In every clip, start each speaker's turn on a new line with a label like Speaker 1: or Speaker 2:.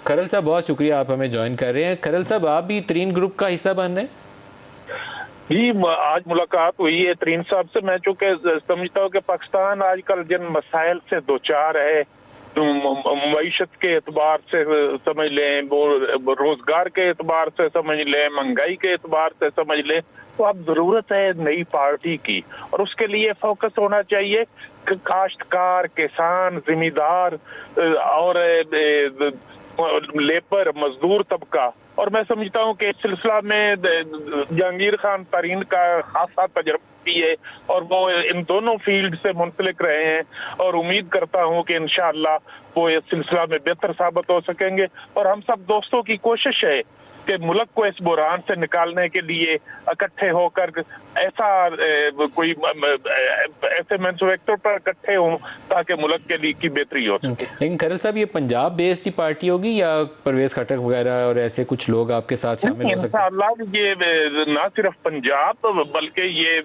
Speaker 1: کھرل صاحب بہت شکریہ، آپ ہمیں جوائن کر رہے ہیں۔ کھرل صاحب آپ بھی ترین گروپ کا حصہ بن رہے ہیں؟
Speaker 2: جی آج ملاقات ہوئی ہے ترین صاحب سے۔ میں چونکہ سمجھتا ہوں کہ پاکستان آج کل جن مسائل سے دوچار ہے، معیشت کے اعتبار سے سمجھ لیں، روزگار کے اعتبار سے سمجھ لیں، مہنگائی کے اعتبار سے سمجھ لیں، تو اب ضرورت ہے نئی پارٹی کی، اور اس کے لیے فوکس ہونا چاہیے کہ کاشتکار، کسان، زمیندار اور لیبر، مزدور طبقہ۔ اور میں سمجھتا ہوں کہ اس سلسلہ میں جہانگیر خان ترین کا خاصا تجربہ بھی ہے، اور وہ ان دونوں فیلڈ سے منسلک رہے ہیں، اور امید کرتا ہوں کہ انشاءاللہ وہ اس سلسلہ میں بہتر ثابت ہو سکیں گے۔ اور ہم سب دوستوں کی کوشش ہے کہ ملک کو اس بحران سے نکالنے کے لیے اکٹھے ہو کر ایسا کوئی ایسے مینوفیکچر پر اکٹھے ہوں تاکہ ملک کے لیے کی بہتری ہو سکے۔
Speaker 1: لیکن کھرل صاحب یہ پنجاب بیسڈ پارٹی ہوگی یا پرویز خٹک وغیرہ اور ایسے کچھ لوگ آپ کے ساتھ شامل ہو سکتے ہیں؟
Speaker 2: انشاءاللہ یہ نہ صرف پنجاب بلکہ یہ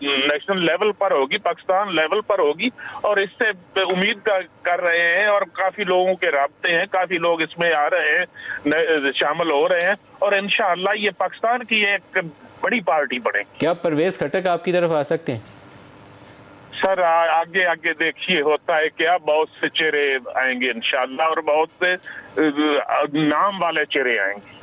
Speaker 2: نیشنل لیول پر ہوگی، پاکستان لیول پر ہوگی، اور اس سے امید کر رہے ہیں، اور کافی لوگوں کے رابطے ہیں، کافی لوگ اس میں آ رہے ہیں، شامل ہو رہے ہیں، اور انشاءاللہ یہ پاکستان کی ایک بڑی پارٹی بنے گی۔
Speaker 1: کیا پرویز خٹک آپ کی طرف آ سکتے ہیں؟
Speaker 2: سر آگے آگے دیکھیے ہوتا ہے کیا، بہت سے چہرے آئیں گے انشاءاللہ، اور بہت سے نام والے چہرے آئیں گے۔